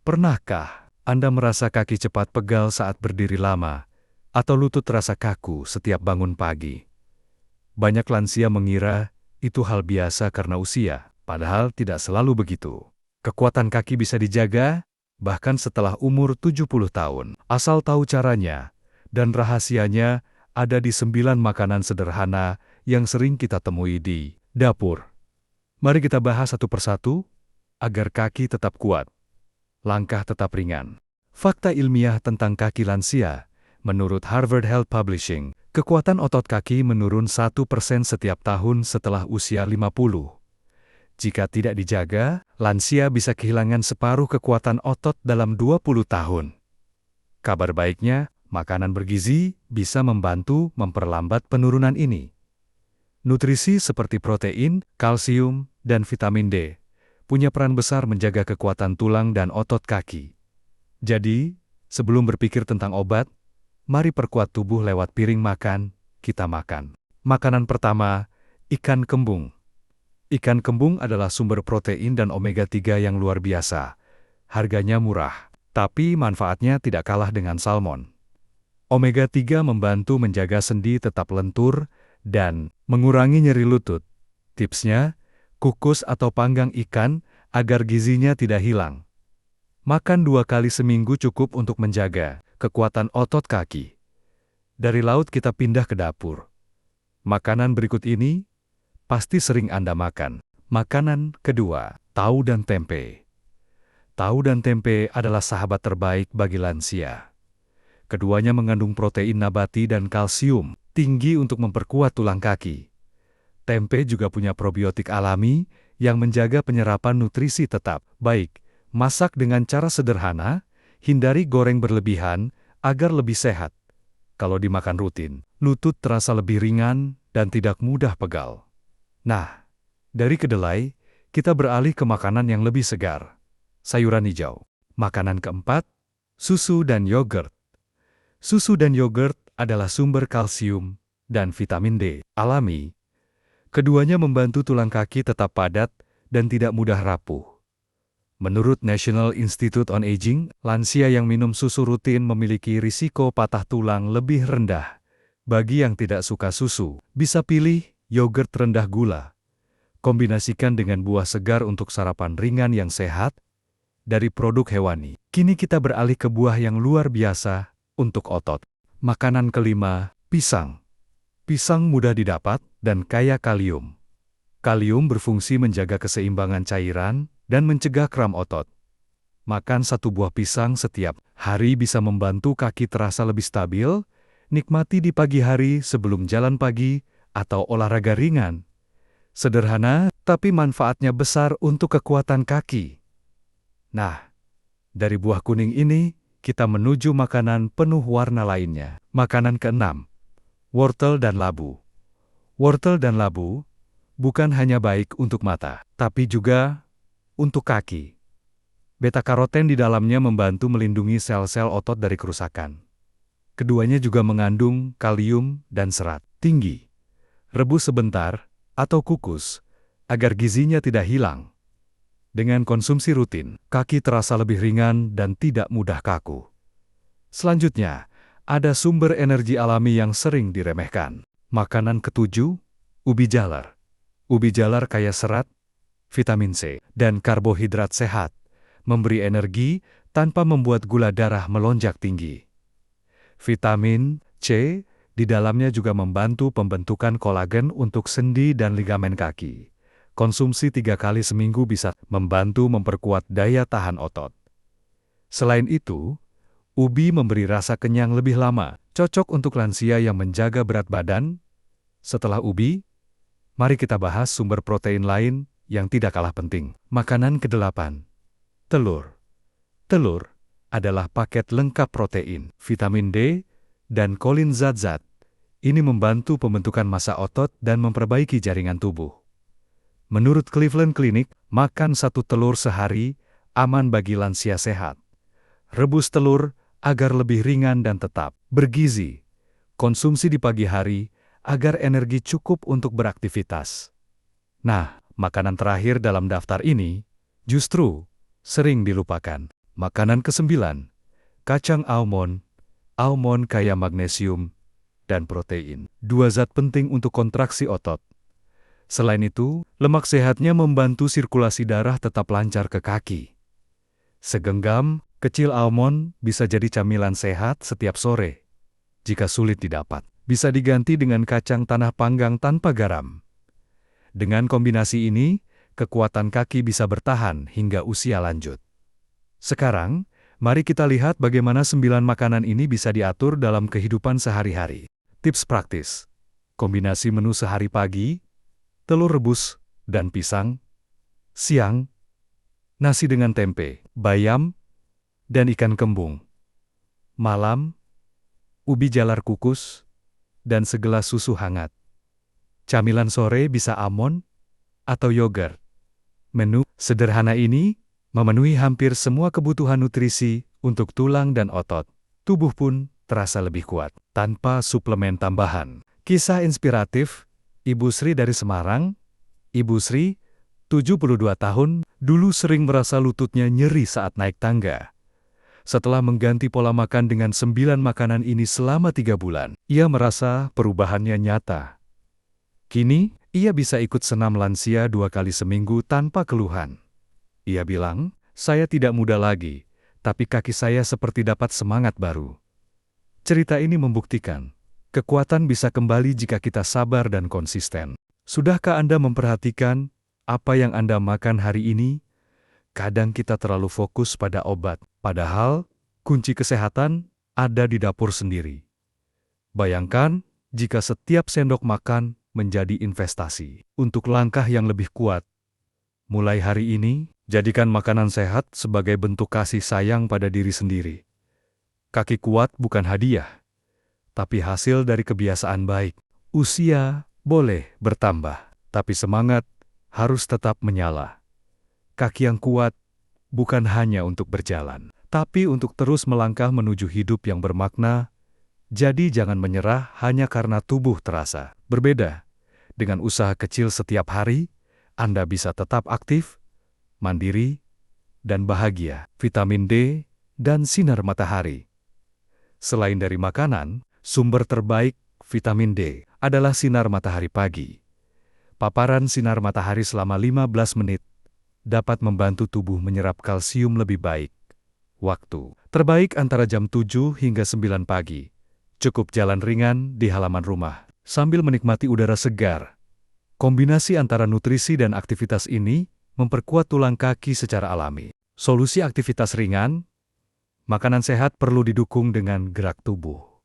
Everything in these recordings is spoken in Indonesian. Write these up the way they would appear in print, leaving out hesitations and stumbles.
Pernahkah Anda merasa kaki cepat pegal saat berdiri lama, atau lutut terasa kaku setiap bangun pagi? Banyak lansia mengira itu hal biasa karena usia, padahal tidak selalu begitu. Kekuatan kaki bisa dijaga, bahkan setelah umur 70 tahun. Asal tahu caranya, dan rahasianya ada di 9 makanan sederhana yang sering kita temui di dapur. Mari kita bahas satu persatu, agar kaki tetap kuat, langkah tetap ringan. Fakta ilmiah tentang kaki lansia. Menurut Harvard Health Publishing, kekuatan otot kaki menurun 1% setiap tahun setelah usia 50. Jika tidak dijaga, lansia bisa kehilangan separuh kekuatan otot dalam 20 tahun. Kabar baiknya, makanan bergizi bisa membantu memperlambat penurunan ini. Nutrisi seperti protein, kalsium, dan vitamin D punya peran besar menjaga kekuatan tulang dan otot kaki. Jadi, sebelum berpikir tentang obat, mari perkuat tubuh lewat piring makan, kita makan. Makanan pertama, ikan kembung. Ikan kembung adalah sumber protein dan omega-3 yang luar biasa. Harganya murah, tapi manfaatnya tidak kalah dengan salmon. Omega-3 membantu menjaga sendi tetap lentur dan mengurangi nyeri lutut. Tipsnya, kukus atau panggang ikan agar gizinya tidak hilang. Makan 2 kali seminggu cukup untuk menjaga kekuatan otot kaki. Dari laut kita pindah ke dapur. Makanan berikut ini pasti sering Anda makan. Makanan kedua, tahu dan tempe. Tahu dan tempe adalah sahabat terbaik bagi lansia. Keduanya mengandung protein nabati dan kalsium tinggi untuk memperkuat tulang kaki. Tempe juga punya probiotik alami yang menjaga penyerapan nutrisi tetap baik. Masak dengan cara sederhana, hindari goreng berlebihan agar lebih sehat. Kalau dimakan rutin, lutut terasa lebih ringan dan tidak mudah pegal. Nah, dari kedelai, kita beralih ke makanan yang lebih segar. Sayuran hijau. Makanan keempat, susu dan yogurt. Susu dan yogurt adalah sumber kalsium dan vitamin D alami. Keduanya membantu tulang kaki tetap padat dan tidak mudah rapuh. Menurut National Institute on Aging, lansia yang minum susu rutin memiliki risiko patah tulang lebih rendah. Bagi yang tidak suka susu, bisa pilih yogurt rendah gula. Kombinasikan dengan buah segar untuk sarapan ringan yang sehat dari produk hewani. Kini kita beralih ke buah yang luar biasa untuk otot. Makanan kelima, pisang. Pisang mudah didapat dan kaya kalium. Kalium berfungsi menjaga keseimbangan cairan dan mencegah kram otot. Makan 1 buah pisang setiap hari bisa membantu kaki terasa lebih stabil. Nikmati di pagi hari sebelum jalan pagi atau olahraga ringan. Sederhana, tapi manfaatnya besar untuk kekuatan kaki. Nah, dari buah kuning ini, kita menuju makanan penuh warna lainnya. Makanan keenam, wortel dan labu. Wortel dan labu bukan hanya baik untuk mata, tapi juga untuk kaki. Beta-karoten di dalamnya membantu melindungi sel-sel otot dari kerusakan. Keduanya juga mengandung kalium dan serat tinggi. Rebus sebentar atau kukus agar gizinya tidak hilang. Dengan konsumsi rutin, kaki terasa lebih ringan dan tidak mudah kaku. Selanjutnya, ada sumber energi alami yang sering diremehkan. Makanan ketujuh, ubi jalar. Ubi jalar kaya serat, vitamin C, dan karbohidrat sehat, memberi energi tanpa membuat gula darah melonjak tinggi. Vitamin C di dalamnya juga membantu pembentukan kolagen untuk sendi dan ligamen kaki. Konsumsi 3 kali seminggu bisa membantu memperkuat daya tahan otot. Selain itu, ubi memberi rasa kenyang lebih lama, cocok untuk lansia yang menjaga berat badan. Setelah ubi, mari kita bahas sumber protein lain yang tidak kalah penting. Makanan ke-8, telur. Telur adalah paket lengkap protein, vitamin D, dan kolin zat-zat. Ini membantu pembentukan massa otot dan memperbaiki jaringan tubuh. Menurut Cleveland Clinic, makan 1 telur sehari aman bagi lansia sehat. Rebus telur agar lebih ringan dan tetap bergizi. Konsumsi di pagi hari agar energi cukup untuk beraktivitas. Nah, makanan terakhir dalam daftar ini justru sering dilupakan. Makanan ke-9, kacang almond. Almond kaya magnesium dan protein, dua zat penting untuk kontraksi otot. Selain itu, lemak sehatnya membantu sirkulasi darah tetap lancar ke kaki. Segenggam kecil almond bisa jadi camilan sehat setiap sore. Jika sulit didapat, bisa diganti dengan kacang tanah panggang tanpa garam. Dengan kombinasi ini, kekuatan kaki bisa bertahan hingga usia lanjut. Sekarang, mari kita lihat bagaimana 9 makanan ini bisa diatur dalam kehidupan sehari-hari. Tips praktis. Kombinasi menu sehari pagi, telur rebus dan pisang. Siang, nasi dengan tempe, bayam, dan ikan kembung. Malam, ubi jalar kukus, dan segelas susu hangat. Camilan sore bisa almond atau yogurt. Menu sederhana ini memenuhi hampir semua kebutuhan nutrisi untuk tulang dan otot. Tubuh pun terasa lebih kuat tanpa suplemen tambahan. Kisah inspiratif, Ibu Sri dari Semarang. Ibu Sri, 72 tahun, dulu sering merasa lututnya nyeri saat naik tangga. Setelah mengganti pola makan dengan 9 makanan ini selama 3 bulan, ia merasa perubahannya nyata. Kini, ia bisa ikut senam lansia 2 kali seminggu tanpa keluhan. Ia bilang, "Saya tidak muda lagi, tapi kaki saya seperti dapat semangat baru." Cerita ini membuktikan, kekuatan bisa kembali jika kita sabar dan konsisten. Sudahkah Anda memperhatikan apa yang Anda makan hari ini? Kadang kita terlalu fokus pada obat, padahal kunci kesehatan ada di dapur sendiri. Bayangkan jika setiap sendok makan menjadi investasi untuk langkah yang lebih kuat. Mulai hari ini, jadikan makanan sehat sebagai bentuk kasih sayang pada diri sendiri. Kaki kuat bukan hadiah, tapi hasil dari kebiasaan baik. Usia boleh bertambah, tapi semangat harus tetap menyala. Kaki yang kuat bukan hanya untuk berjalan, tapi untuk terus melangkah menuju hidup yang bermakna. Jadi jangan menyerah hanya karena tubuh terasa berbeda. Dengan usaha kecil setiap hari, Anda bisa tetap aktif, mandiri, dan bahagia. Vitamin D dan sinar matahari. Selain dari makanan, sumber terbaik vitamin D adalah sinar matahari pagi. Paparan sinar matahari selama 15 menit dapat membantu tubuh menyerap kalsium lebih baik. Waktu terbaik antara jam 7 hingga 9 pagi. Cukup jalan ringan di halaman rumah sambil menikmati udara segar. Kombinasi antara nutrisi dan aktivitas ini memperkuat tulang kaki secara alami. Solusi aktivitas ringan, makanan sehat perlu didukung dengan gerak tubuh.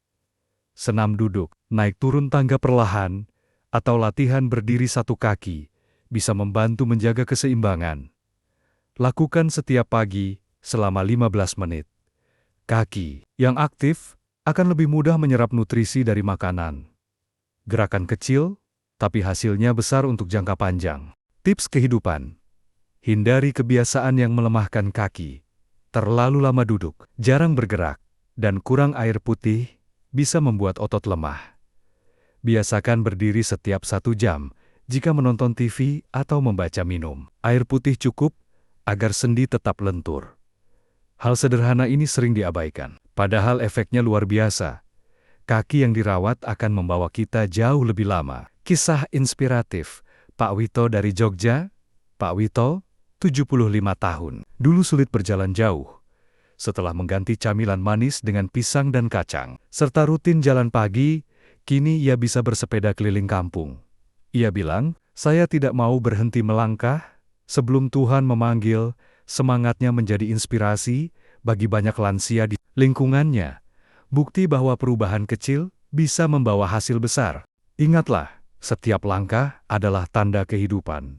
Senam duduk, naik turun tangga perlahan, atau latihan berdiri satu kaki bisa membantu menjaga keseimbangan. Lakukan setiap pagi selama 15 menit. Kaki yang aktif akan lebih mudah menyerap nutrisi dari makanan. Gerakan kecil, tapi hasilnya besar untuk jangka panjang. Tips kehidupan. Hindari kebiasaan yang melemahkan kaki. Terlalu lama duduk, jarang bergerak, dan kurang air putih bisa membuat otot lemah. Biasakan berdiri setiap 1 jam jika menonton TV atau membaca minum. Air putih cukup agar sendi tetap lentur. Hal sederhana ini sering diabaikan, padahal efeknya luar biasa. Kaki yang dirawat akan membawa kita jauh lebih lama. Kisah inspiratif, Pak Wito dari Jogja. Pak Wito, 75 tahun, dulu sulit berjalan jauh. Setelah mengganti camilan manis dengan pisang dan kacang, serta rutin jalan pagi, kini ia bisa bersepeda keliling kampung. Ia bilang, "Saya tidak mau berhenti melangkah. Sebelum Tuhan memanggil, semangatnya menjadi inspirasi bagi banyak lansia di lingkungannya. Bukti bahwa perubahan kecil bisa membawa hasil besar. Ingatlah, setiap langkah adalah tanda kehidupan.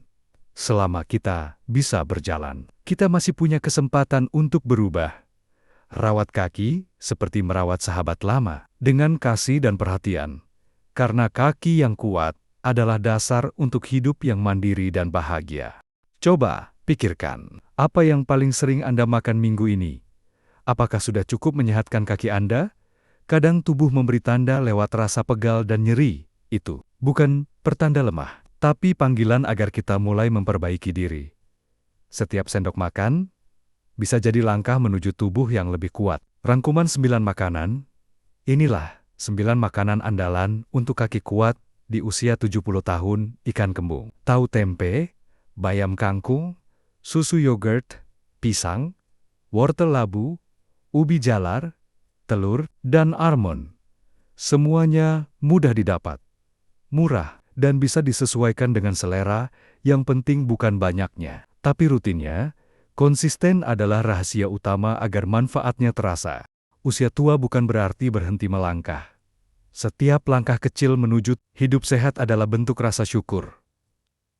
Selama kita bisa berjalan, kita masih punya kesempatan untuk berubah." Rawat kaki seperti merawat sahabat lama, dengan kasih dan perhatian. Karena kaki yang kuat adalah dasar untuk hidup yang mandiri dan bahagia. Coba pikirkan, apa yang paling sering Anda makan minggu ini? Apakah sudah cukup menyehatkan kaki Anda? Kadang tubuh memberi tanda lewat rasa pegal dan nyeri. Itu bukan pertanda lemah, tapi panggilan agar kita mulai memperbaiki diri. Setiap sendok makan bisa jadi langkah menuju tubuh yang lebih kuat. Rangkuman 9 makanan. Inilah 9 makanan andalan untuk kaki kuat di usia 70 tahun. Ikan kembung, tahu tempe, bayam kangkung, susu yogurt, pisang, wortel labu, ubi jalar, telur, dan almond. Semuanya mudah didapat, murah, dan bisa disesuaikan dengan selera. Yang penting bukan banyaknya, tapi rutinnya. Konsisten adalah rahasia utama agar manfaatnya terasa. Usia tua bukan berarti berhenti melangkah. Setiap langkah kecil menuju hidup sehat adalah bentuk rasa syukur.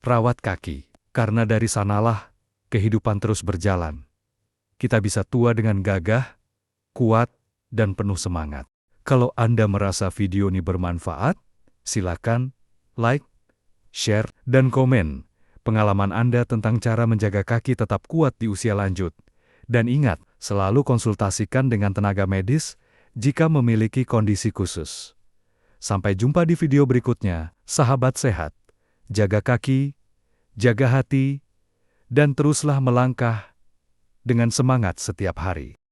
Rawat kaki, karena dari sanalah kehidupan terus berjalan. Kita bisa tua dengan gagah, kuat, dan penuh semangat. Kalau Anda merasa video ini bermanfaat, silakan like, share, dan komen pengalaman Anda tentang cara menjaga kaki tetap kuat di usia lanjut. Dan ingat, selalu konsultasikan dengan tenaga medis jika memiliki kondisi khusus. Sampai jumpa di video berikutnya, sahabat sehat. Jaga kaki, jaga hati, dan teruslah melangkah dengan semangat setiap hari.